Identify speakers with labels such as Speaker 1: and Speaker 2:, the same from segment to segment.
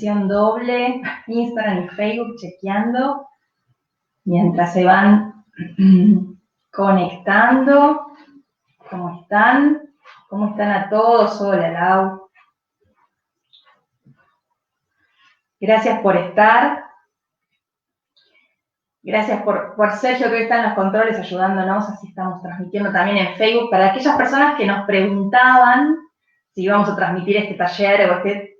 Speaker 1: transmisión doble, Instagram y Facebook chequeando, mientras se van conectando. ¿Cómo están? ¿Cómo están a todos? Hola, Lau. Gracias por estar. Gracias por Sergio, que hoy está en los controles ayudándonos, así estamos transmitiendo también en Facebook. Para aquellas personas que nos preguntaban si íbamos a transmitir este taller o este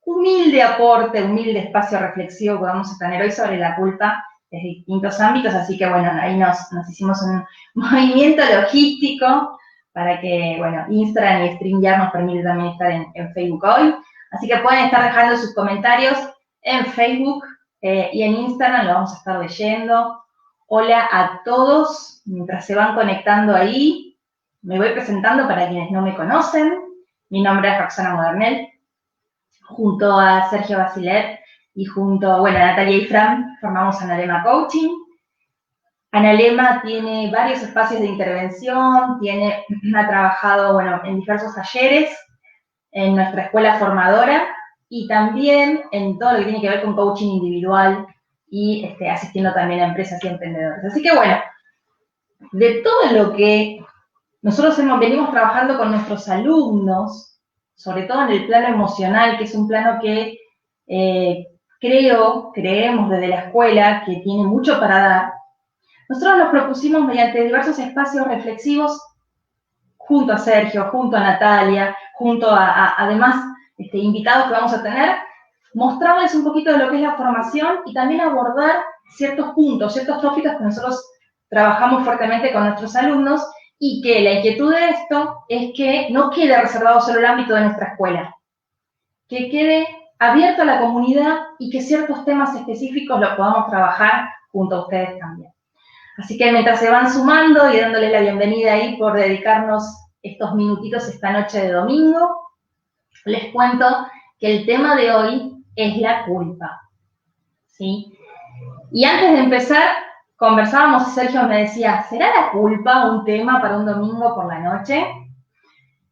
Speaker 1: humilde aporte, humilde espacio reflexivo que vamos a tener hoy sobre la culpa desde distintos ámbitos, así que bueno, ahí nos hicimos un movimiento logístico para que, bueno, Instagram y StreamYard nos permiten también estar en Facebook hoy. Así que pueden estar dejando sus comentarios en Facebook y en Instagram, lo vamos a estar leyendo. Hola a todos, mientras se van conectando ahí, me voy presentando para quienes no me conocen. Mi nombre es Roxana Modernel, junto a Sergio Basilet y junto a Natalia y Fran, formamos Analema Coaching. Analema tiene varios espacios de intervención, ha trabajado, en diversos talleres, en nuestra escuela formadora y también en todo lo que tiene que ver con coaching individual y asistiendo también a empresas y emprendedores. Así que de todo lo que nosotros venimos trabajando con nuestros alumnos, sobre todo en el plano emocional, que es un plano que creemos desde la escuela que tiene mucho para dar, nosotros nos propusimos mediante diversos espacios reflexivos, junto a Sergio, junto a Natalia, junto a además invitados que vamos a tener, mostrarles un poquito de lo que es la formación y también abordar ciertos puntos, ciertos tópicos que nosotros trabajamos fuertemente con nuestros alumnos y que la inquietud de esto es que no quede reservado solo el ámbito de nuestra escuela, que quede abierto a la comunidad y que ciertos temas específicos los podamos trabajar junto a ustedes también. Así que mientras se van sumando y dándole la bienvenida ahí por dedicarnos estos minutitos esta noche de domingo, les cuento que el tema de hoy es la culpa, ¿sí? Y antes de empezar, conversábamos y Sergio me decía, ¿será la culpa un tema para un domingo por la noche?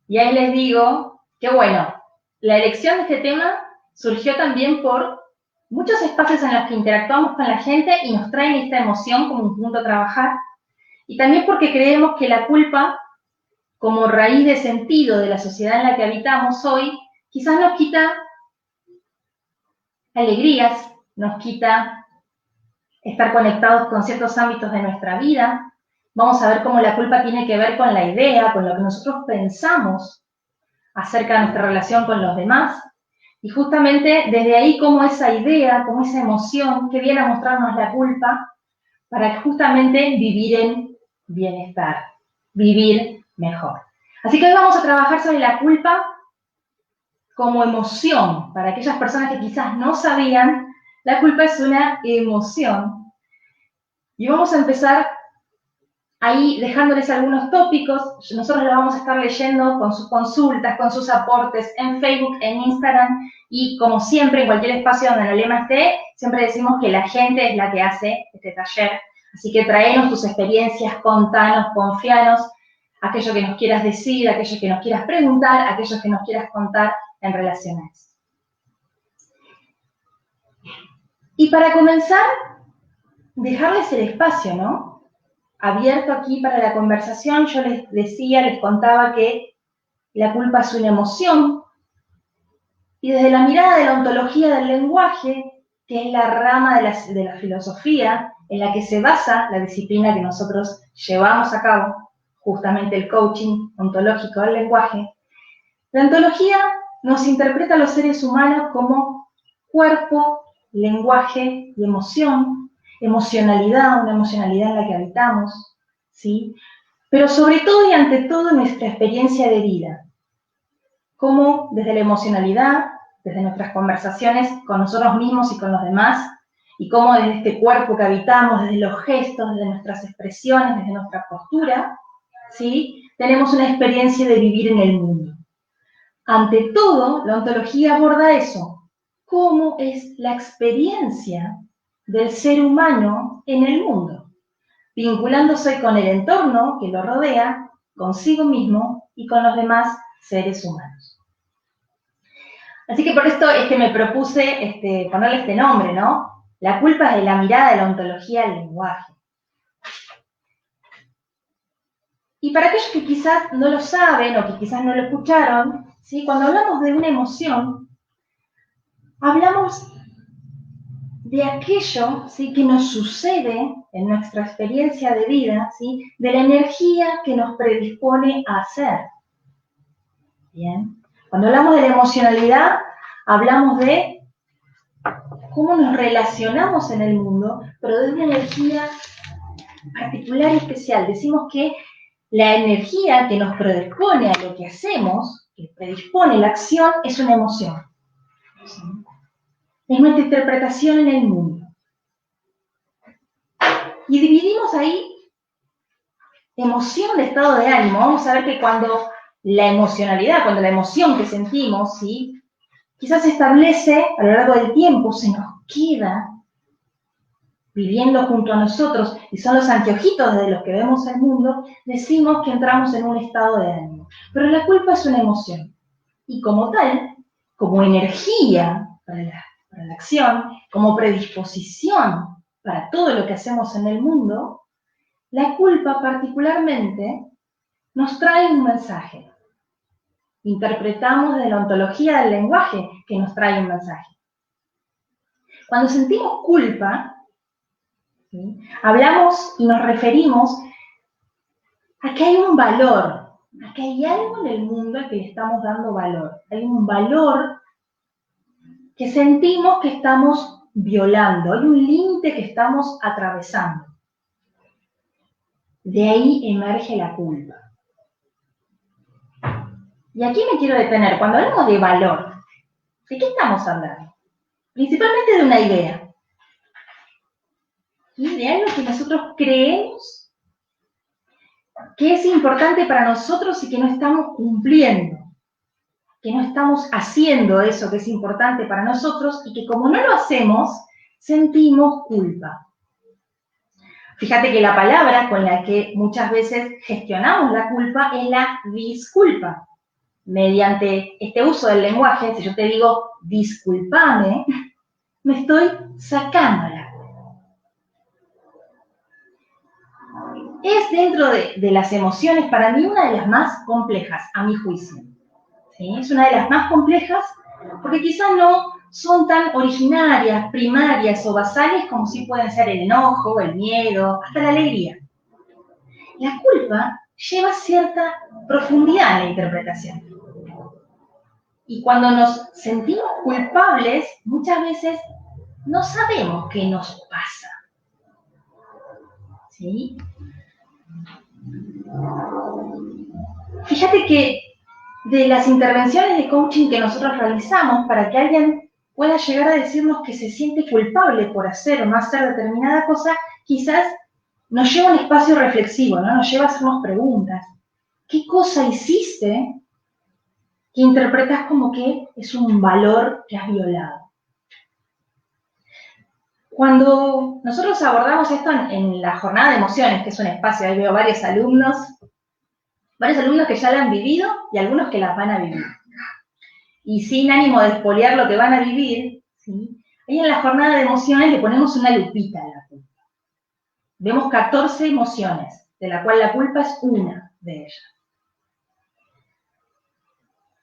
Speaker 1: Y ahí les digo que la elección de este tema surgió también por muchos espacios en los que interactuamos con la gente y nos traen esta emoción como un punto a trabajar. Y también porque creemos que la culpa, como raíz de sentido de la sociedad en la que habitamos hoy, quizás nos quita alegrías, nos quita estar conectados con ciertos ámbitos de nuestra vida. Vamos a ver cómo la culpa tiene que ver con la idea, con lo que nosotros pensamos acerca de nuestra relación con los demás. Y justamente desde ahí, como esa idea, como esa emoción que viene a mostrarnos la culpa, para justamente vivir en bienestar, vivir mejor. Así que hoy vamos a trabajar sobre la culpa como emoción. Para aquellas personas que quizás no sabían, la culpa es una emoción. Y vamos a empezar ahí dejándoles algunos tópicos. Nosotros los vamos a estar leyendo con sus consultas, con sus aportes en Facebook, en Instagram y como siempre en cualquier espacio donde Analema esté, siempre decimos que la gente es la que hace este taller. Así que traenos tus experiencias, contanos, confianos, aquello que nos quieras decir, aquello que nos quieras preguntar, aquello que nos quieras contar en relación a eso. Y para comenzar, dejarles el espacio, ¿no? Abierto aquí para la conversación. Yo les decía, les contaba que la culpa es una emoción y desde la mirada de la ontología del lenguaje, que es la rama de la filosofía en la que se basa la disciplina que nosotros llevamos a cabo, justamente el coaching ontológico del lenguaje, la ontología nos interpreta a los seres humanos como cuerpo, lenguaje y emoción, emocionalidad, una emocionalidad en la que habitamos, ¿sí? Pero sobre todo y ante todo nuestra experiencia de vida, como desde la emocionalidad, desde nuestras conversaciones con nosotros mismos y con los demás, y cómo desde este cuerpo que habitamos, desde los gestos, desde nuestras expresiones, desde nuestra postura, ¿sí? Tenemos una experiencia de vivir en el mundo. Ante todo, la ontología aborda eso, cómo es la experiencia del ser humano en el mundo, vinculándose con el entorno que lo rodea, consigo mismo y con los demás seres humanos. Así que por esto es que me propuse ponerle este nombre, ¿no? La culpa es de la mirada de la ontología al lenguaje. Y para aquellos que quizás no lo saben o que quizás no lo escucharon, ¿sí? Cuando hablamos de una emoción, hablamos de aquello, ¿sí?, que nos sucede en nuestra experiencia de vida, ¿sí?, de la energía que nos predispone a hacer. Bien. Cuando hablamos de la emocionalidad, hablamos de cómo nos relacionamos en el mundo, pero de una energía particular y especial. Decimos que la energía que nos predispone a lo que hacemos, que predispone la acción, es una emoción. ¿Sí? Es nuestra interpretación en el mundo. Y dividimos ahí emoción de estado de ánimo. Vamos a ver que cuando la emocionalidad, cuando la emoción que sentimos, ¿sí?, quizás se establece a lo largo del tiempo, se nos queda viviendo junto a nosotros, y son los anteojitos de los que vemos el mundo, decimos que entramos en un estado de ánimo. Pero la culpa es una emoción. Y como tal, como energía para la acción, como predisposición para todo lo que hacemos en el mundo, la culpa particularmente nos trae un mensaje. Interpretamos desde la ontología del lenguaje que nos trae un mensaje. Cuando sentimos culpa, ¿sí?, hablamos y nos referimos a que hay un valor, a que hay algo en el mundo al que le estamos dando valor. Hay un valor que sentimos que estamos violando, hay un límite que estamos atravesando. De ahí emerge la culpa. Y aquí me quiero detener. Cuando hablamos de valor, ¿de qué estamos hablando? Principalmente de una idea. ¿Sí? De algo que nosotros creemos que es importante para nosotros y que no estamos cumpliendo. Que no estamos haciendo eso que es importante para nosotros y que como no lo hacemos, sentimos culpa. Fíjate que la palabra con la que muchas veces gestionamos la culpa es la disculpa. Mediante este uso del lenguaje, si yo te digo disculpame, me estoy sacando la culpa. Es dentro de las emociones para mí una de las más complejas, a mi juicio. ¿Sí? Es una de las más complejas porque quizás no son tan originarias, primarias o basales como sí pueden ser el enojo, el miedo, hasta la alegría. La culpa lleva cierta profundidad en la interpretación. Y cuando nos sentimos culpables, muchas veces no sabemos qué nos pasa. ¿Sí? Fíjate que de las intervenciones de coaching que nosotros realizamos para que alguien pueda llegar a decirnos que se siente culpable por hacer o no hacer determinada cosa, quizás nos lleva a un espacio reflexivo, ¿no? Nos lleva a hacernos preguntas. ¿Qué cosa hiciste que interpretas como que es un valor que has violado? Cuando nosotros abordamos esto en la jornada de emociones, que es un espacio, ahí veo varios alumnos que ya la han vivido y algunos que las van a vivir. Y sin ánimo de espolear lo que van a vivir, ¿sí?, ahí en la jornada de emociones le ponemos una lupita a la culpa. Vemos 14 emociones, de la cual la culpa es una de ellas.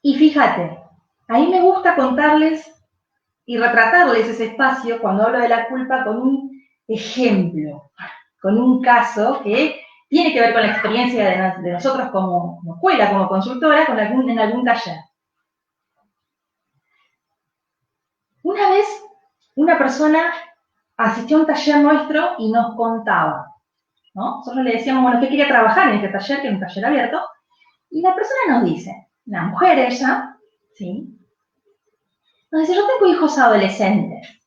Speaker 1: Y fíjate, ahí me gusta contarles y retratarles ese espacio cuando hablo de la culpa con un ejemplo, con un caso que tiene que ver con la experiencia de nosotros como escuela, como consultora, en algún taller. Una vez, una persona asistió a un taller nuestro y nos contaba, ¿no? Nosotros le decíamos, bueno, ¿qué quería trabajar en este taller, que era un taller abierto? Y la persona nos dice, la mujer ella, ¿sí?, nos dice, yo tengo hijos adolescentes.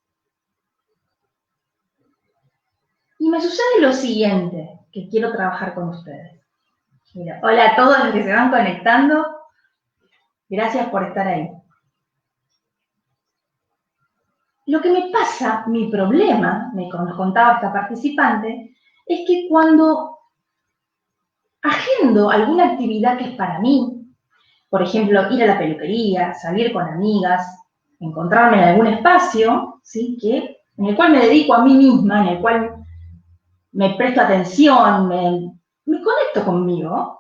Speaker 1: Y me sucede lo siguiente, que quiero trabajar con ustedes. Mira, hola a todos los que se van conectando. Gracias por estar ahí. Lo que me pasa, mi problema, nos contaba esta participante, es que cuando agendo alguna actividad que es para mí, por ejemplo, ir a la peluquería, salir con amigas, encontrarme en algún espacio, ¿sí? En el cual me dedico a mí misma, en el cual me presto atención, me conecto conmigo,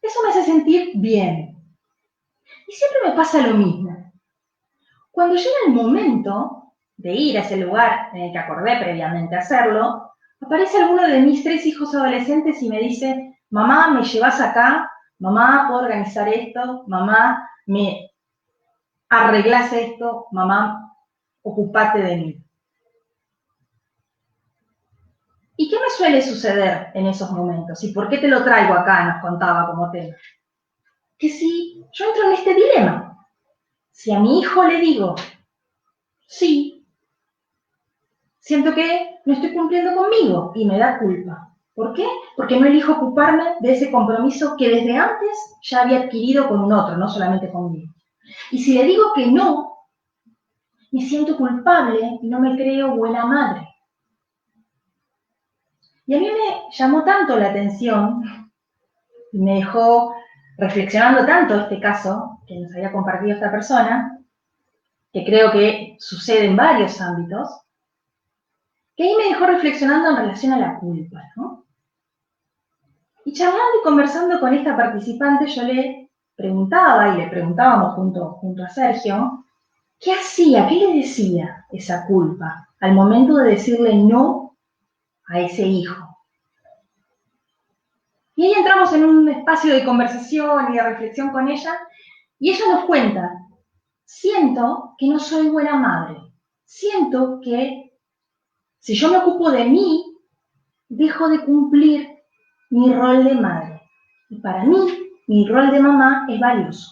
Speaker 1: eso me hace sentir bien. Y siempre me pasa lo mismo. Cuando llega el momento de ir a ese lugar en el que acordé previamente hacerlo, aparece alguno de mis 3 hijos adolescentes y me dice, mamá, ¿me llevas acá? Mamá, ¿puedo organizar esto? Mamá, ¿me arreglás esto? Mamá, ocupate de mí. ¿Y qué me suele suceder en esos momentos? ¿Y por qué te lo traigo acá? Nos contaba como tema. Que si yo entro en este dilema, si a mi hijo le digo, sí, siento que no estoy cumpliendo conmigo y me da culpa. ¿Por qué? Porque no elijo ocuparme de ese compromiso que desde antes ya había adquirido con un otro, no solamente conmigo. Y si le digo que no, me siento culpable y no me creo buena madre. Y a mí me llamó tanto la atención y me dejó reflexionando tanto este caso que nos había compartido esta persona, que creo que sucede en varios ámbitos, que ahí me dejó reflexionando en relación a la culpa, ¿no? Y charlando y conversando con esta participante, yo le preguntaba, y le preguntábamos junto a Sergio, ¿qué hacía, qué le decía esa culpa al momento de decirle no a ese hijo? Y ahí entramos en un espacio de conversación y de reflexión con ella, y ella nos cuenta, siento que no soy buena madre, siento que si yo me ocupo de mí, dejo de cumplir mi rol de madre. Y para mí, mi rol de mamá es valioso.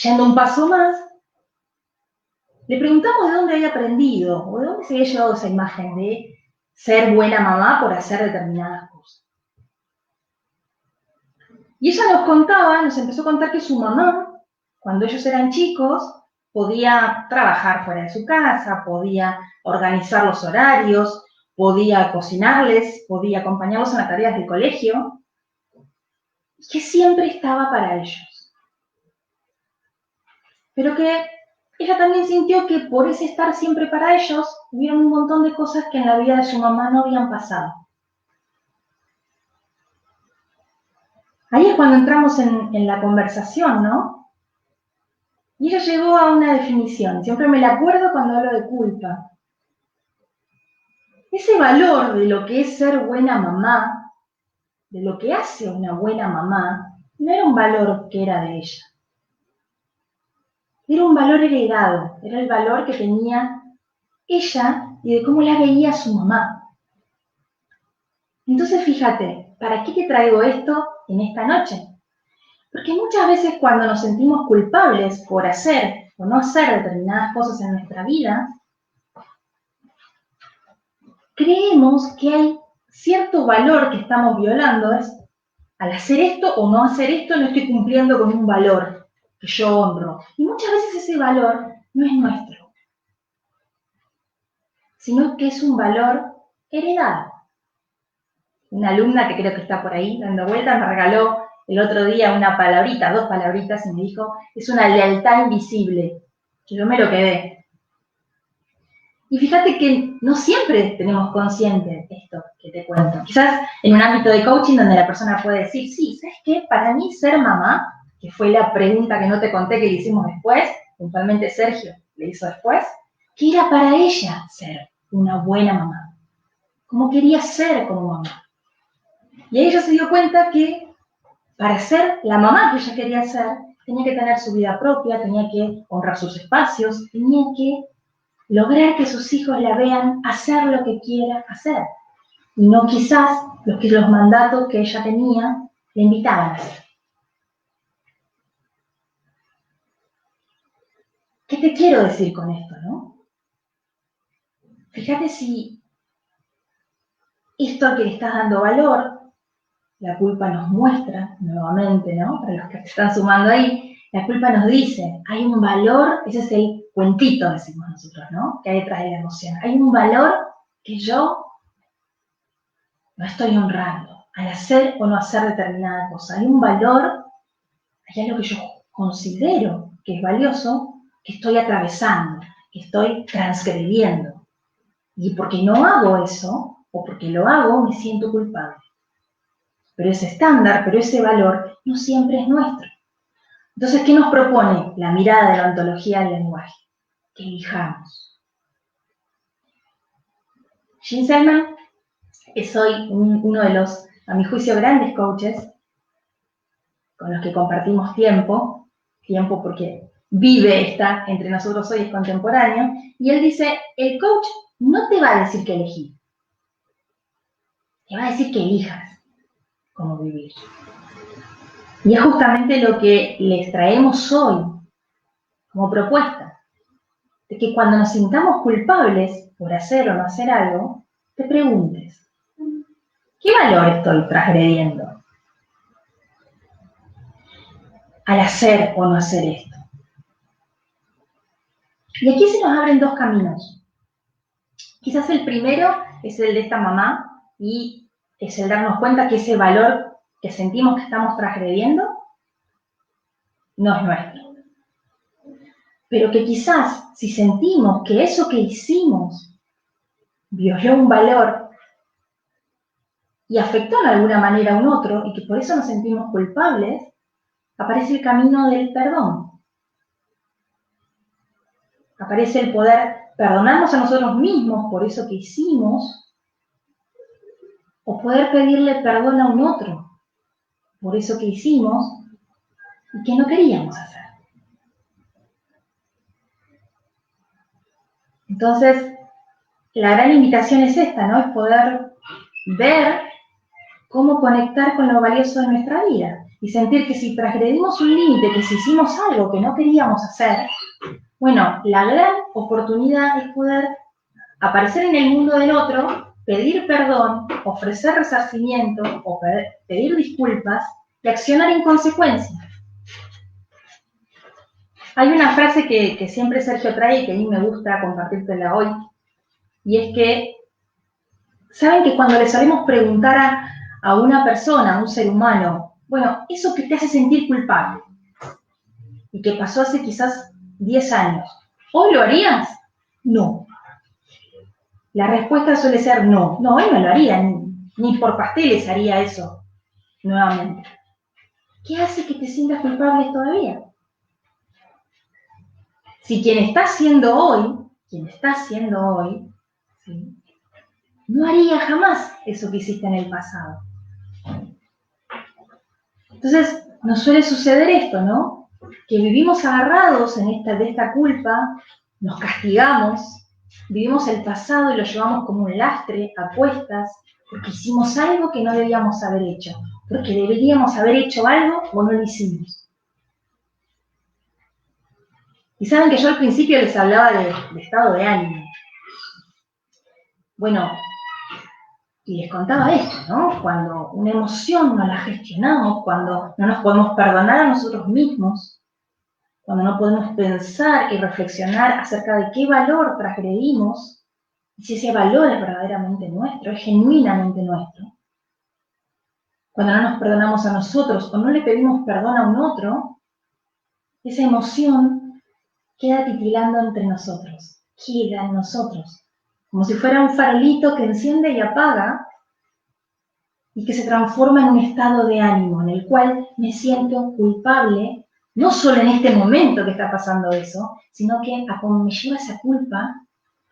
Speaker 1: Yendo un paso más, le preguntamos de dónde había aprendido o de dónde se había llevado esa imagen de ser buena mamá por hacer determinadas cosas. Y ella nos empezó a contar que su mamá, cuando ellos eran chicos, podía trabajar fuera de su casa, podía organizar los horarios, podía cocinarles, podía acompañarlos en las tareas del colegio, y que siempre estaba para ellos. Pero que ella también sintió que por ese estar siempre para ellos, hubieron un montón de cosas que en la vida de su mamá no habían pasado. Ahí es cuando entramos en la conversación, ¿no? Y ella llegó a una definición, siempre me la acuerdo cuando hablo de culpa. Ese valor de lo que es ser buena mamá, de lo que hace una buena mamá, no era un valor que era de ella. Era un valor heredado, era el valor que tenía ella y de cómo la veía su mamá. Entonces fíjate, ¿para qué te traigo esto en esta noche? Porque muchas veces cuando nos sentimos culpables por hacer o no hacer determinadas cosas en nuestra vida, creemos que hay cierto valor que estamos violando, es al hacer esto o no hacer esto no estoy cumpliendo con un valor que yo honro. Y muchas veces ese valor no es nuestro, sino que es un valor heredado. Una alumna que creo que está por ahí dando vueltas me regaló el otro día una palabrita, 2 palabritas, y me dijo, es una lealtad invisible, que yo me lo quedé. Y fíjate que no siempre tenemos consciente esto que te cuento. Quizás en un ámbito de coaching donde la persona puede decir, sí, ¿sabes qué? Para mí ser mamá, que fue la pregunta que no te conté que le hicimos después, puntualmente Sergio le hizo después, que era para ella ser una buena mamá. Cómo quería ser como mamá. Y ahí ella se dio cuenta que para ser la mamá que ella quería ser, tenía que tener su vida propia, tenía que honrar sus espacios, tenía que lograr que sus hijos la vean hacer lo que quiera hacer. Y no quizás los mandatos que ella tenía le invitaban a hacer. ¿Qué te quiero decir con esto, no? Fíjate si esto al que le estás dando valor, la culpa nos muestra nuevamente, ¿no? Para los que se están sumando ahí, la culpa nos dice, hay un valor, ese es el cuentito, decimos nosotros, ¿no? Que hay detrás de la emoción. Hay un valor que yo no estoy honrando al hacer o no hacer determinada cosa. Hay un valor, hay algo que yo considero que es valioso, que estoy atravesando, que estoy transgrediendo. Y porque no hago eso, o porque lo hago, me siento culpable. Pero ese estándar, pero ese valor, no siempre es nuestro. Entonces, ¿qué nos propone la mirada de la ontología del lenguaje? Que elijamos. Jean Selman es hoy uno de los, a mi juicio, grandes coaches con los que compartimos tiempo porque vive, está entre nosotros hoy, es contemporáneo, y él dice, el coach no te va a decir que elegir, te va a decir que elijas cómo vivir. Y es justamente lo que les traemos hoy como propuesta, de que cuando nos sintamos culpables por hacer o no hacer algo, te preguntes, ¿qué valor estoy transgrediendo al hacer o no hacer esto? Y aquí se nos abren dos caminos. Quizás el primero es el de esta mamá y es el darnos cuenta que ese valor que sentimos que estamos transgrediendo no es nuestro. Pero que quizás si sentimos que eso que hicimos violó un valor y afectó de alguna manera a un otro y que por eso nos sentimos culpables, aparece el camino del perdón. Aparece el poder perdonarnos a nosotros mismos por eso que hicimos o poder pedirle perdón a un otro por eso que hicimos y que no queríamos hacer. Entonces, la gran invitación es esta, ¿no? Es poder ver cómo conectar con lo valioso de nuestra vida y sentir que si transgredimos un límite, que si hicimos algo que no queríamos hacer, bueno, la gran oportunidad es poder aparecer en el mundo del otro, pedir perdón, ofrecer resarcimiento o pedir disculpas y accionar en consecuencia. Hay una frase que siempre Sergio trae y que a mí me gusta compartírtela hoy, y es que, ¿saben que cuando le solemos preguntar a una persona, a un ser humano, bueno, eso que te hace sentir culpable, y que pasó hace quizás 10 años, ¿hoy lo harías? No. La respuesta suele ser no. No, hoy no lo haría, ni por pasteles haría eso nuevamente. ¿Qué hace que te sientas culpable todavía? Si quien está haciendo hoy, ¿sí?, no haría jamás eso que hiciste en el pasado. Entonces, nos suele suceder esto, ¿no? Que vivimos agarrados de esta culpa, nos castigamos, vivimos el pasado y lo llevamos como un lastre a cuestas, porque hicimos algo que no debíamos haber hecho, porque deberíamos haber hecho algo o no lo hicimos. Y saben que yo al principio les hablaba de estado de ánimo. Bueno, y les contaba esto, ¿no? Cuando una emoción no la gestionamos, cuando no nos podemos perdonar a nosotros mismos, cuando no podemos pensar y reflexionar acerca de qué valor transgredimos, y si ese valor es verdaderamente nuestro, es genuinamente nuestro, cuando no nos perdonamos a nosotros o no le pedimos perdón a un otro, esa emoción queda titilando entre nosotros, queda en nosotros, como si fuera un farolito que enciende y apaga y que se transforma en un estado de ánimo en el cual me siento culpable, no solo en este momento que está pasando eso, sino que a como me lleva esa culpa,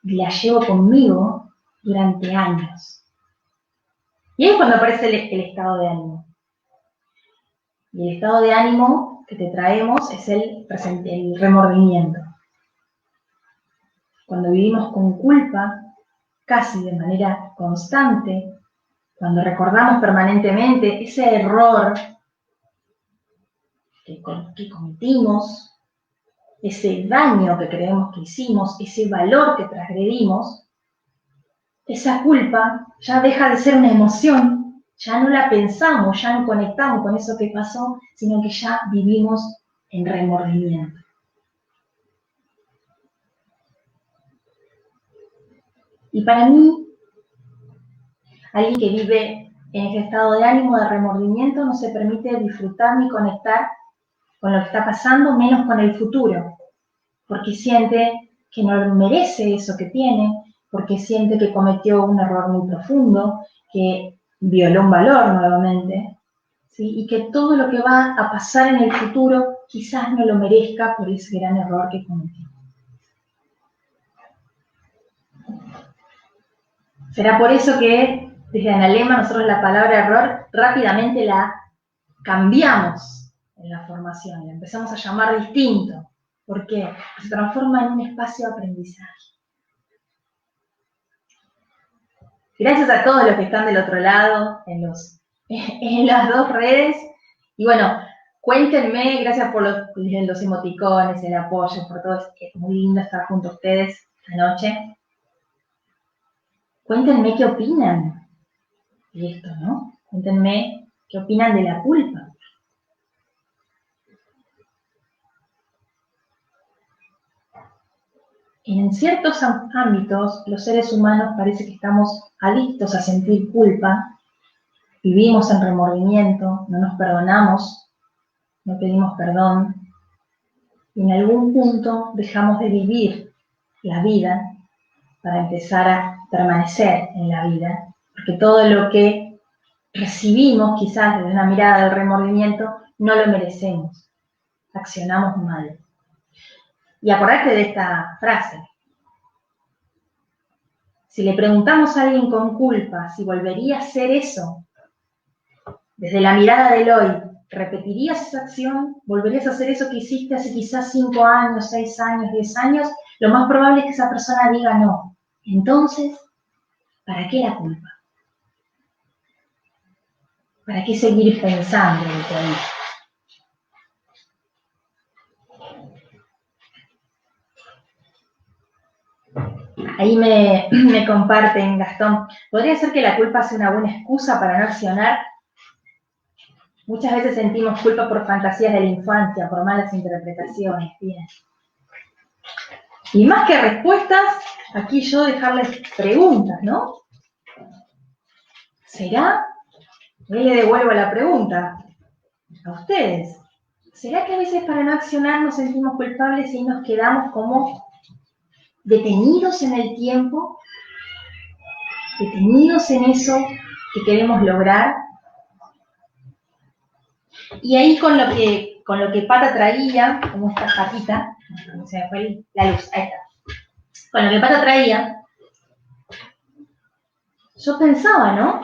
Speaker 1: la llevo conmigo durante años. Y ahí es cuando aparece el estado de ánimo. Y el estado de ánimo que te traemos es el remordimiento. Cuando vivimos con culpa, casi de manera constante, cuando recordamos permanentemente ese error que cometimos, ese daño que creemos que hicimos, ese valor que transgredimos, esa culpa ya deja de ser una emoción, ya no la pensamos, ya no conectamos con eso que pasó, sino que ya vivimos en remordimiento. Y para mí, alguien que vive en ese estado de ánimo, de remordimiento, no se permite disfrutar ni conectar con lo que está pasando, menos con el futuro, porque siente que no merece eso que tiene, porque siente que cometió un error muy profundo, que violó un valor nuevamente, ¿sí? Y que todo lo que va a pasar en el futuro quizás no lo merezca por ese gran error que cometió. Será por eso que desde Analema nosotros la palabra error rápidamente la cambiamos en la formación, la empezamos a llamar distinto. ¿Por qué? Porque se transforma en un espacio de aprendizaje. Gracias a todos los que están del otro lado, en las dos redes. Y bueno, cuéntenme, gracias por los emoticones, el apoyo, por todo. Es muy lindo estar junto a ustedes esta noche. Cuéntenme qué opinan de esto, ¿no? Cuéntenme qué opinan de la culpa. En ciertos ámbitos, los seres humanos parece que estamos adictos a sentir culpa, vivimos en remordimiento, no nos perdonamos, no pedimos perdón, y en algún punto dejamos de vivir la vida para empezar a permanecer en la vida, porque todo lo que recibimos quizás desde una mirada del remordimiento no lo merecemos, accionamos mal. Y acordate de esta frase. Si le preguntamos a alguien con culpa si volvería a hacer eso, desde la mirada del hoy, ¿repetirías esa acción? ¿Volverías a hacer eso que hiciste hace quizás 5 años, 6 años, 10 años? Lo más probable es que esa persona diga no. Entonces, ¿para qué la culpa? ¿Para qué seguir pensando en lo que hay? Ahí me comparten, Gastón, ¿podría ser que la culpa sea una buena excusa para no accionar? Muchas veces sentimos culpa por fantasías de la infancia, por malas interpretaciones. Bien. Y más que respuestas, aquí yo dejarles preguntas, ¿no? ¿Será? Yo le devuelvo la pregunta a ustedes. ¿Será que a veces para no accionar nos sentimos culpables y nos quedamos como detenidos en el tiempo? Detenidos en eso que queremos lograr. Y ahí con lo que Pata traía, como esta patita, se me fue la luz, ahí está. Con lo que Pata traía, yo pensaba, ¿no?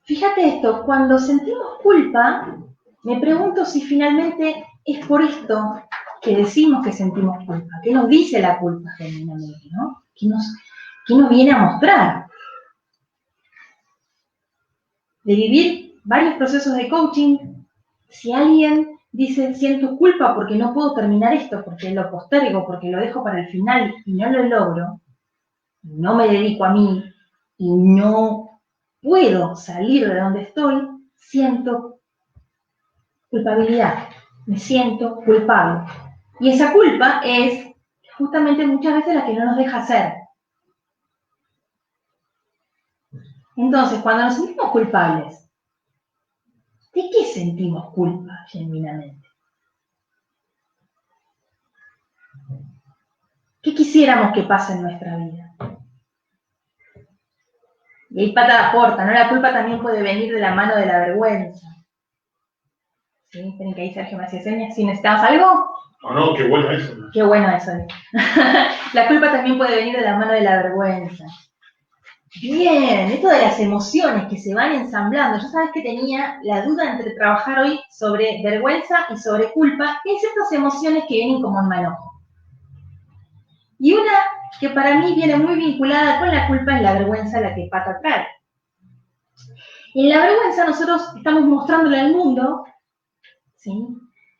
Speaker 1: Fíjate esto, cuando sentimos culpa, me pregunto si finalmente es por esto que decimos que sentimos culpa. ¿Qué nos dice la culpa genuinamente, no? ¿Qué nos viene a mostrar? De vivir varios procesos de coaching, si alguien dice siento culpa porque no puedo terminar esto, porque lo postergo, porque lo dejo para el final y no lo logro, no me dedico a mí y no puedo salir de donde estoy, siento culpabilidad, me siento culpable. Y esa culpa es justamente muchas veces la que no nos deja hacer. Entonces, cuando nos sentimos culpables, ¿de qué sentimos culpa genuinamente? ¿Qué quisiéramos que pase en nuestra vida? Y ahí Pata aporta, ¿no? La culpa también puede venir de la mano de la vergüenza. ¿Sí? Tienen que ir Sergio me hacía señas. ¿Si necesitamos algo?
Speaker 2: No, qué bueno eso.
Speaker 1: Qué bueno eso. La culpa también puede venir de la mano de la vergüenza. Bien, esto de las emociones que se van ensamblando. Yo sabes que tenía la duda entre trabajar hoy sobre vergüenza y sobre culpa. Y hay ciertas emociones que vienen como en manojo. Y una que para mí viene muy vinculada con la culpa es la vergüenza, la que Pata trae. En la vergüenza nosotros estamos mostrándole al mundo, ¿sí?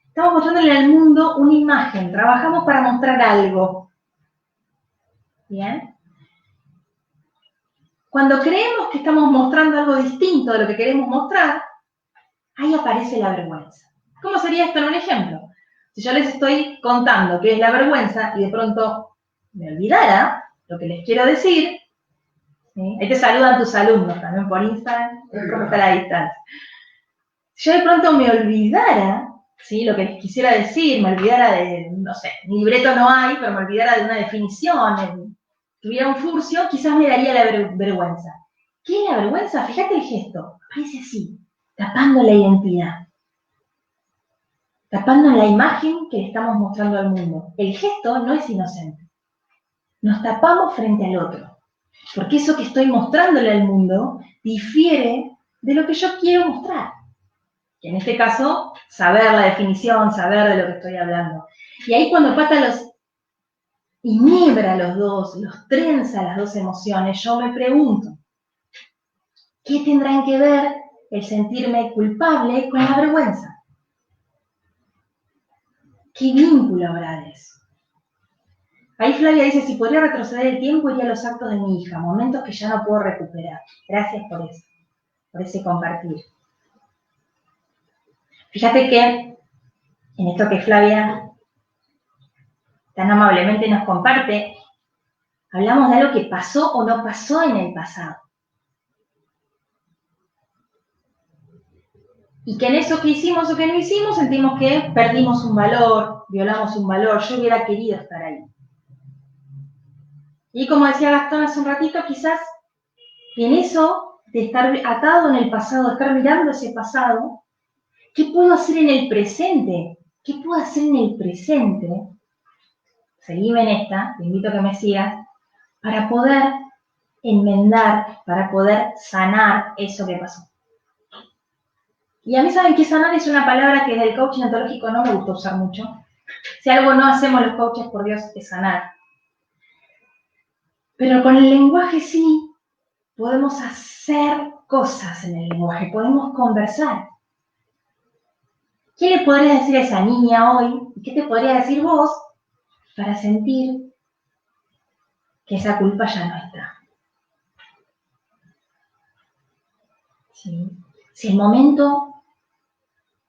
Speaker 1: Estamos mostrándole al mundo una imagen, trabajamos para mostrar algo. ¿Bien? Cuando creemos que estamos mostrando algo distinto de lo que queremos mostrar, ahí aparece la vergüenza. ¿Cómo sería esto en un ejemplo? Si yo les estoy contando qué es la vergüenza y de pronto me olvidara lo que les quiero decir, ¿sí? Ahí te saludan tus alumnos también por Instagram, cómo está la distancia. Si yo de pronto me olvidara, ¿sí? Lo que les quisiera decir, me olvidara de, no sé, mi libreto no hay, pero me olvidara de una definición, tuviera un furcio, quizás me daría la vergüenza. ¿Qué es la vergüenza? Fíjate el gesto, parece así, tapando la identidad, tapando la imagen que le estamos mostrando al mundo. El gesto no es inocente. Nos tapamos frente al otro, porque eso que estoy mostrándole al mundo difiere de lo que yo quiero mostrar. Que en este caso, saber la definición, saber de lo que estoy hablando. Y ahí cuando Pata los inhibra los dos, los trenza las dos emociones, yo me pregunto, ¿qué tendrán que ver el sentirme culpable con la vergüenza? ¿Qué vínculo habrá de eso? Ahí Flavia dice, si podría retroceder el tiempo, iría a los actos de mi hija, momentos que ya no puedo recuperar. Gracias por eso, por ese compartir. Fíjate que en esto que Flavia tan amablemente nos comparte, hablamos de algo que pasó o no pasó en el pasado. Y que en eso que hicimos o que no hicimos, sentimos que perdimos un valor, violamos un valor, yo hubiera querido estar ahí. Y como decía Gastón hace un ratito, quizás en eso de estar atado en el pasado, de estar mirando ese pasado, ¿qué puedo hacer en el presente? ¿Qué puedo hacer en el presente? Seguime en esta, te invito a que me sigas, para poder enmendar, para poder sanar eso que pasó. Y a mí, ¿saben qué? Sanar es una palabra que desde el coaching ontológico no me gusta usar mucho. Si algo no hacemos los coaches, por Dios, es sanar. Pero con el lenguaje sí podemos hacer cosas en el lenguaje, podemos conversar. ¿Qué le podrías decir a esa niña hoy? ¿Y qué te podría decir vos para sentir que esa culpa ya no está? ¿Sí? Si el momento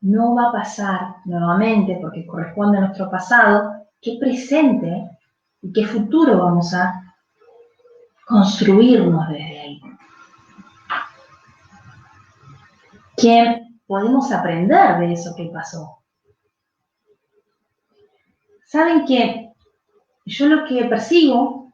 Speaker 1: no va a pasar nuevamente porque corresponde a nuestro pasado, ¿qué presente y qué futuro vamos a construirnos desde ahí? ¿Qué podemos aprender de eso que pasó? Saben que yo lo que percibo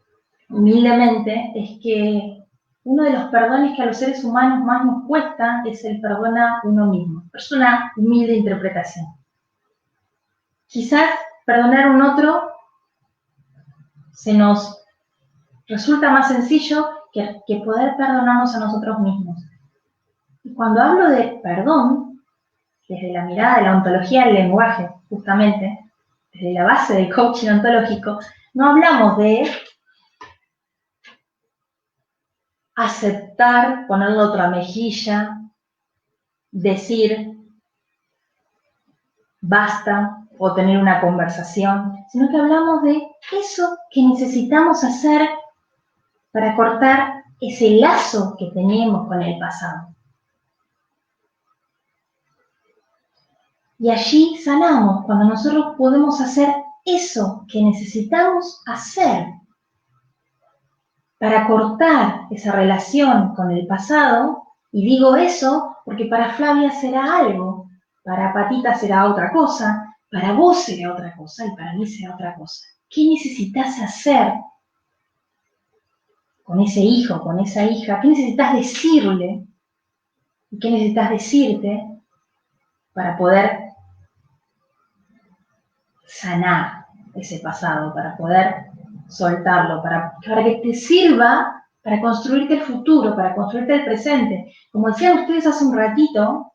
Speaker 1: humildemente es que uno de los perdones que a los seres humanos más nos cuesta es el perdón a uno mismo. Es una humilde interpretación. Quizás perdonar a un otro se nos resulta más sencillo que poder perdonarnos a nosotros mismos. Y cuando hablo de perdón, desde la mirada de la ontología del lenguaje, justamente, desde la base del coaching ontológico, no hablamos de aceptar, ponerle otra mejilla, decir basta o tener una conversación, sino que hablamos de eso que necesitamos hacer para cortar ese lazo que tenemos con el pasado. Y allí sanamos cuando nosotros podemos hacer eso que necesitamos hacer para cortar esa relación con el pasado. Y digo eso porque para Flavia será algo, para Patita será otra cosa, para vos será otra cosa y para mí será otra cosa. ¿Qué necesitas hacer con ese hijo, con esa hija? ¿Qué necesitas decirle? ¿Y qué necesitas decirte para poder sanar ese pasado, para poder soltarlo, para que te sirva para construirte el futuro, para construirte el presente? Como decían ustedes hace un ratito,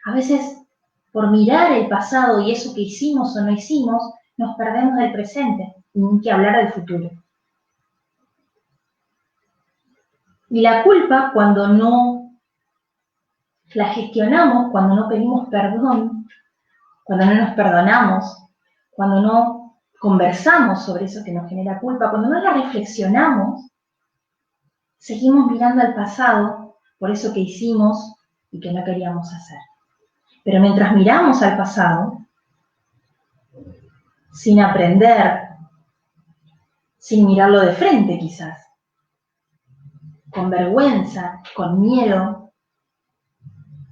Speaker 1: a veces por mirar el pasado y eso que hicimos o no hicimos, nos perdemos del presente y ni que hablar del futuro. Y la culpa, cuando no la gestionamos, cuando no pedimos perdón, cuando no nos perdonamos, cuando no conversamos sobre eso que nos genera culpa, cuando no la reflexionamos, seguimos mirando al pasado por eso que hicimos y que no queríamos hacer. Pero mientras miramos al pasado, sin aprender, sin mirarlo de frente quizás, con vergüenza, con miedo,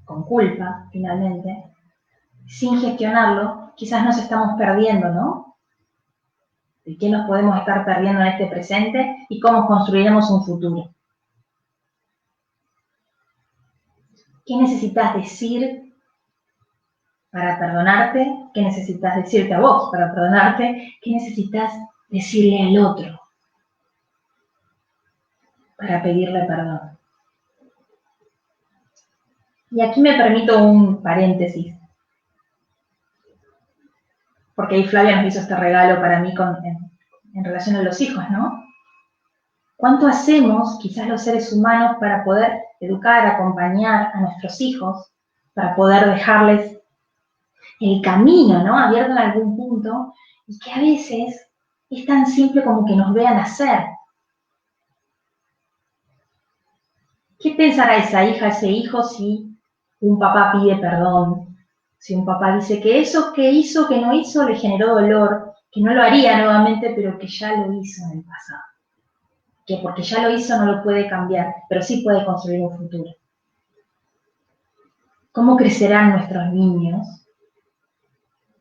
Speaker 1: con culpa, finalmente, sin gestionarlo, quizás nos estamos perdiendo, ¿no? ¿De qué nos podemos estar perdiendo en este presente y cómo construiremos un futuro? ¿Qué necesitas decir para perdonarte? ¿Qué necesitas decirte a vos para perdonarte? ¿Qué necesitas decirle al otro para pedirle perdón? Y aquí me permito un paréntesis, porque ahí Flavia nos hizo este regalo para mí en relación a los hijos, ¿no? ¿Cuánto hacemos, quizás los seres humanos, para poder educar, acompañar a nuestros hijos, para poder dejarles el camino, ¿no? Abierto en algún punto, y que a veces es tan simple como que nos vean hacer. ¿Qué pensará esa hija, ese hijo, si un papá pide perdón? Si un papá dice que eso que hizo, que no hizo, le generó dolor, que no lo haría nuevamente, pero que ya lo hizo en el pasado. Que porque ya lo hizo no lo puede cambiar, pero sí puede construir un futuro. ¿Cómo crecerán nuestros niños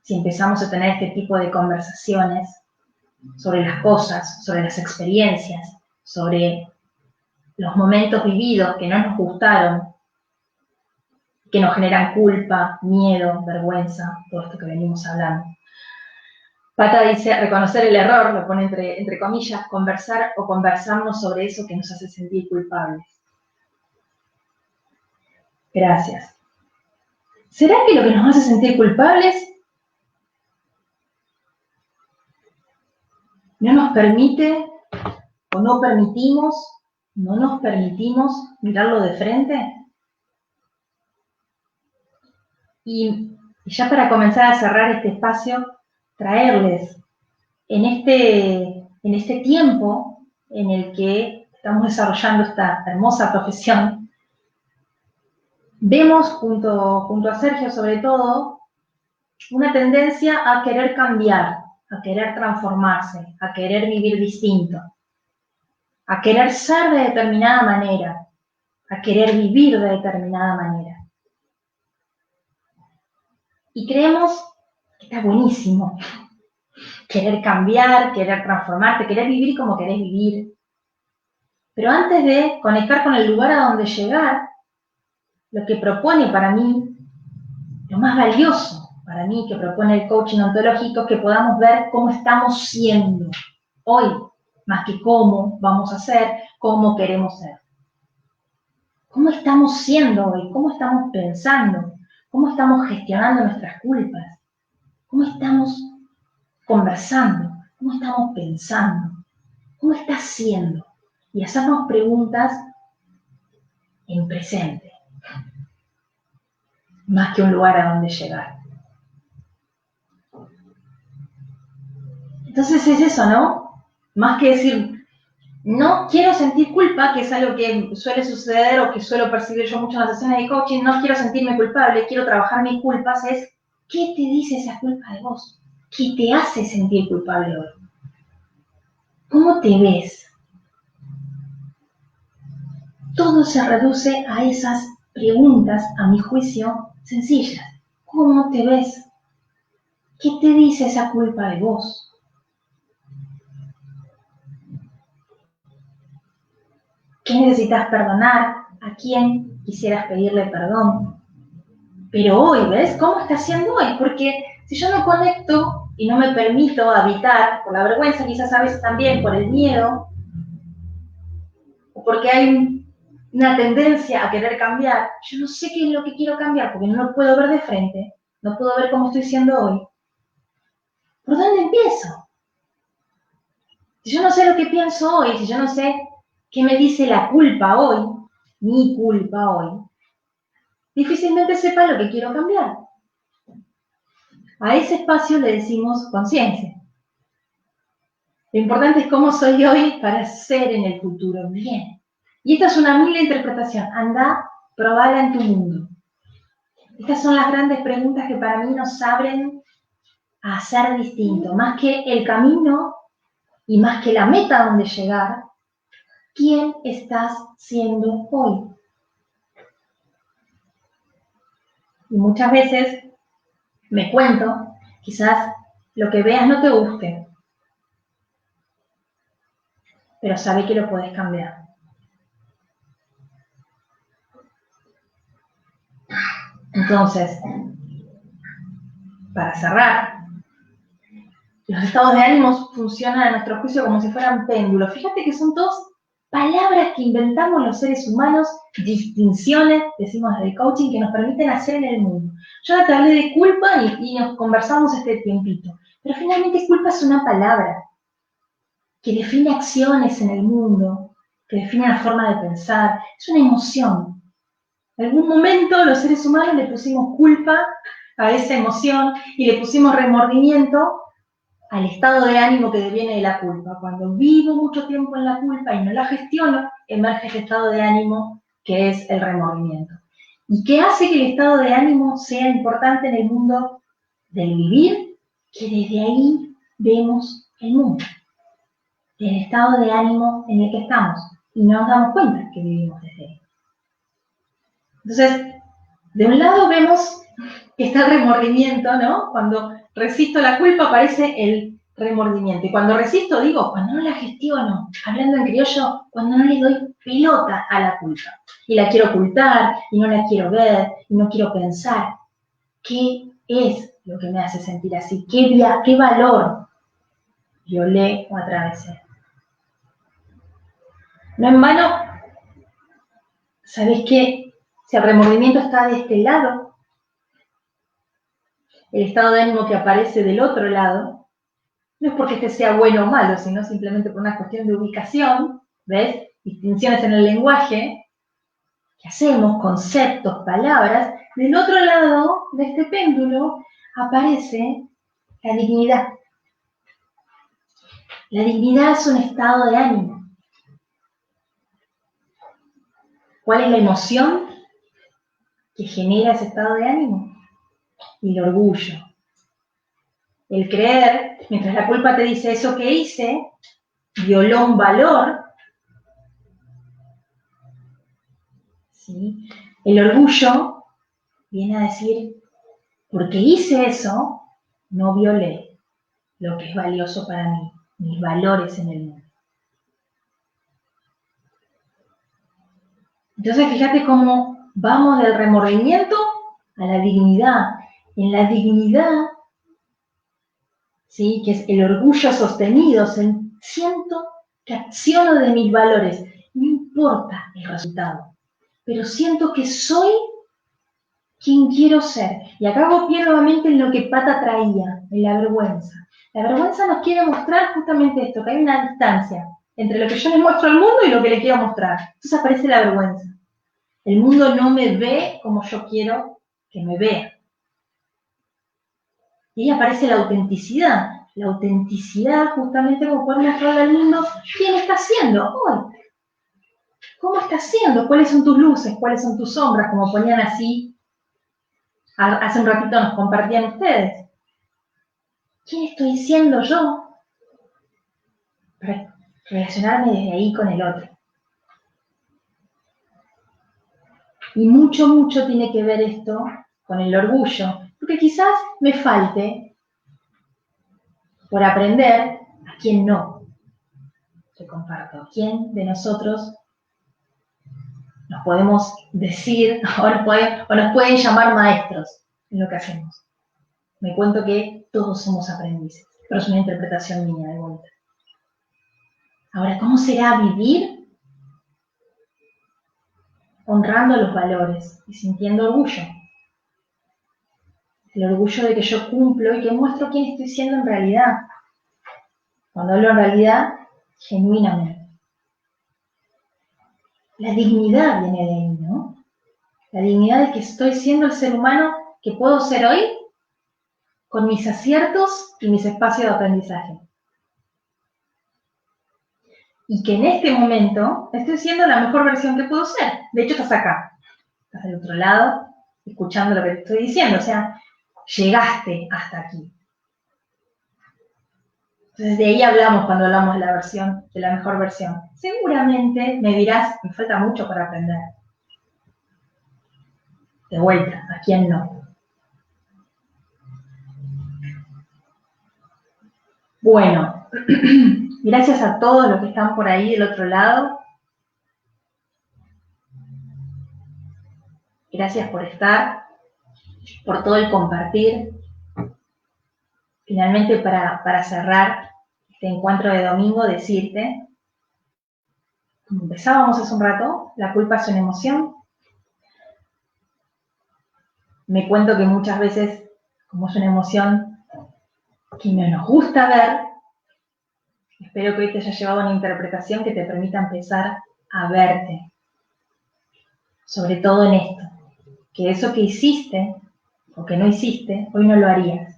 Speaker 1: si empezamos a tener este tipo de conversaciones sobre las cosas, sobre las experiencias, sobre los momentos vividos que no nos gustaron, que nos generan culpa, miedo, vergüenza, todo esto que venimos hablando? Pata dice, reconocer el error, lo pone entre comillas, conversar o conversarnos sobre eso que nos hace sentir culpables. Gracias. ¿Será que lo que nos hace sentir culpables no nos permite o no nos permitimos mirarlo de frente? Y ya para comenzar a cerrar este espacio, traerles en este tiempo en el que estamos desarrollando esta hermosa profesión, vemos junto a Sergio sobre todo una tendencia a querer cambiar, a querer transformarse, a querer vivir distinto, a querer ser de determinada manera, a querer vivir de determinada manera. Y creemos que está buenísimo querer cambiar, querer transformarte, querer vivir como querés vivir. Pero antes de conectar con el lugar a donde llegar, lo que propone para mí, lo más valioso para mí que propone el coaching ontológico, es que podamos ver cómo estamos siendo hoy, más que cómo vamos a ser, cómo queremos ser. ¿Cómo estamos siendo hoy? ¿Cómo estamos pensando? ¿Cómo estamos gestionando nuestras culpas? ¿Cómo estamos conversando? ¿Cómo estamos pensando? ¿Cómo estás siendo? Y hacernos preguntas en presente, más que un lugar a donde llegar. Entonces es eso, ¿no? Más que decir, no quiero sentir culpa, que es algo que suele suceder o que suelo percibir yo mucho en las sesiones de coaching, no quiero sentirme culpable, quiero trabajar mis culpas, es ¿qué te dice esa culpa de vos? ¿Qué te hace sentir culpable hoy? ¿Cómo te ves? Todo se reduce a esas preguntas, a mi juicio, sencillas. ¿Cómo te ves? ¿Qué te dice esa culpa de vos? ¿Qué necesitas perdonar? ¿A quién quisieras pedirle perdón? Pero hoy, ¿ves? ¿Cómo está siendo hoy? Porque si yo no conecto y no me permito habitar, por la vergüenza, quizás a veces también por el miedo, o porque hay una tendencia a querer cambiar, yo no sé qué es lo que quiero cambiar, porque no lo puedo ver de frente, no puedo ver cómo estoy siendo hoy. ¿Por dónde empiezo? Si yo no sé lo que pienso hoy, si yo no sé qué me dice la culpa hoy, mi culpa hoy, difícilmente sepa lo que quiero cambiar. A ese espacio le decimos conciencia. Lo importante es cómo soy hoy para ser en el futuro. Bien. Y esta es una humilde interpretación. Anda, probala en tu mundo. Estas son las grandes preguntas que para mí nos abren a hacer distinto. Más que el camino y más que la meta donde llegar, ¿Quién estás siendo hoy? Y muchas veces me cuento, quizás lo que veas no te guste, pero sabe que lo puedes cambiar. Entonces, para cerrar, los estados de ánimo funcionan a nuestro juicio como si fueran péndulos. Fíjate que son todas palabras que inventamos los seres humanos, distinciones, decimos del coaching, que nos permiten hacer en el mundo. Yo ahora te hablé de culpa y nos conversamos este tiempito, pero finalmente culpa es una palabra que define acciones en el mundo, que define la forma de pensar, es una emoción. En algún momento los seres humanos le pusimos culpa a esa emoción y le pusimos remordimiento al estado de ánimo que deviene de la culpa. Cuando vivo mucho tiempo en la culpa y no la gestiono, emerge ese estado de ánimo que es el remordimiento. ¿Y qué hace que el estado de ánimo sea importante en el mundo del vivir? Que desde ahí vemos el mundo, el estado de ánimo en el que estamos, y no nos damos cuenta que vivimos desde ahí. Entonces, de un lado vemos que está el remordimiento, ¿no? Cuando resisto la culpa aparece el remordimiento. Y cuando resisto, digo, cuando no la gestiono, hablando en criollo, cuando no le doy pelota a la culpa. Y la quiero ocultar, y no la quiero ver, y no quiero pensar. ¿Qué es lo que me hace sentir así? ¿Qué valor violé o atravesé? No en vano, ¿sabés qué? Si el remordimiento está de este lado, el estado de ánimo que aparece del otro lado, no es porque este sea bueno o malo, sino simplemente por una cuestión de ubicación, ¿ves? Distinciones en el lenguaje que hacemos, conceptos, palabras. Del otro lado de este péndulo aparece la dignidad. La dignidad es un estado de ánimo. ¿Cuál es la emoción que genera ese estado de ánimo? El orgullo. El creer, mientras la culpa te dice eso que hice, violó un valor, ¿sí? El orgullo viene a decir, porque hice eso, no violé lo que es valioso para mí, mis valores en el mundo. Entonces, fíjate cómo vamos del remordimiento a la dignidad. En la dignidad, ¿sí? Que es el orgullo sostenido, siento que acciono de mis valores, no importa el resultado, pero siento que soy quien quiero ser. Y acá hago pie nuevamente en lo que Pata traía, en la vergüenza. La vergüenza nos quiere mostrar justamente esto, que hay una distancia entre lo que yo le muestro al mundo y lo que le quiero mostrar. Entonces aparece la vergüenza. El mundo no me ve como yo quiero que me vea. Y ahí aparece la autenticidad. La autenticidad justamente como poder mostrarle al mundo quién está siendo hoy. ¿Cómo estás siendo? ¿Cuáles son tus luces? ¿Cuáles son tus sombras? Como ponían así, hace un ratito nos compartían ustedes. ¿Quién estoy siendo yo? Para relacionarme desde ahí con el otro. Y mucho, mucho tiene que ver esto con el orgullo. Porque quizás me falte por aprender a quién no. Te comparto. ¿Quién de nosotros nos podemos decir o nos pueden llamar maestros en lo que hacemos? Me cuento que todos somos aprendices, pero es una interpretación mía de vuelta. Ahora, ¿cómo será vivir honrando los valores y sintiendo orgullo? El orgullo de que yo cumplo y que muestro quién estoy siendo en realidad. Cuando hablo en realidad, genuinamente. La dignidad viene de ahí, ¿no? La dignidad de que estoy siendo el ser humano que puedo ser hoy con mis aciertos y mis espacios de aprendizaje. Y que en este momento estoy siendo la mejor versión que puedo ser. De hecho, estás acá. Estás del otro lado, escuchando lo que te estoy diciendo. O sea, llegaste hasta aquí. Entonces de ahí hablamos cuando hablamos de la versión, de la mejor versión. Seguramente me dirás, me falta mucho para aprender. De vuelta, ¿a quién no? Bueno, gracias a todos los que están por ahí del otro lado. Gracias por estar, por todo el compartir. Finalmente, para cerrar este encuentro de domingo, decirte, como empezábamos hace un rato, la culpa es una emoción. Me cuento que muchas veces, como es una emoción que no nos gusta ver, espero que hoy te haya llevado una interpretación que te permita empezar a verte, sobre todo en esto, que eso que hiciste o que no hiciste, hoy no lo harías.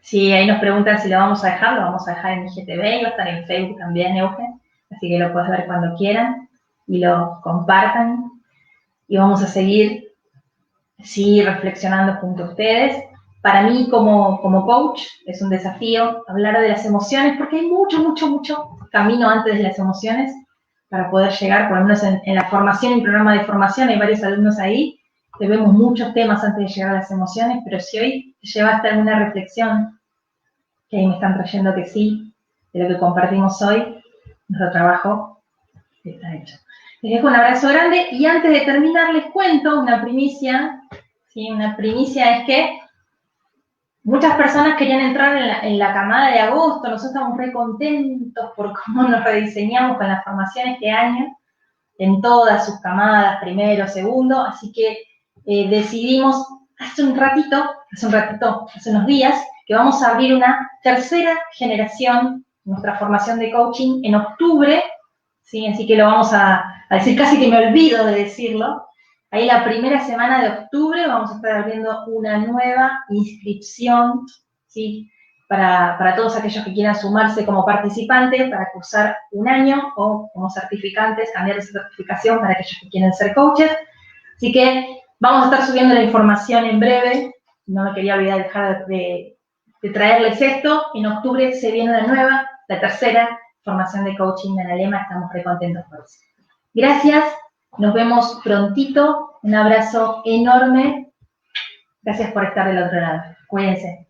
Speaker 1: Si ahí nos preguntan si lo vamos a dejar en IGTV y va a estar en Facebook también, Eugen, así que lo puedes ver cuando quieran y lo compartan y vamos a seguir reflexionando junto a ustedes. Para mí como coach es un desafío hablar de las emociones porque hay mucho camino antes de las emociones para poder llegar, por lo menos en la formación, en programa de formación, hay varios alumnos ahí, que vemos muchos temas antes de llegar a las emociones, pero si hoy te llevaste alguna reflexión, que ahí me están trayendo que sí, de lo que compartimos hoy, nuestro trabajo está hecho. Les dejo un abrazo grande y antes de terminar les cuento una primicia. ¿Sí? Una primicia es que muchas personas querían entrar en la camada de agosto. Nosotros estamos re contentos por cómo nos rediseñamos con la formación este año, en todas sus camadas, primero, segundo. Así que decidimos hace unos días, que vamos a abrir una tercera generación, nuestra formación de coaching, en octubre. ¿Sí? Así que lo vamos a decir, casi que me olvido de decirlo. Ahí la primera semana de octubre vamos a estar abriendo una nueva inscripción, ¿sí? Para todos aquellos que quieran sumarse como participantes para cursar un año o como certificantes, cambiar de certificación para aquellos que quieren ser coaches. Así que vamos a estar subiendo la información en breve. No me quería olvidar dejar de traerles esto. En octubre se viene la nueva, la tercera formación de coaching de Analema. Estamos re contentos por eso. Gracias. Nos vemos prontito. Un abrazo enorme. Gracias por estar del otro lado. Cuídense.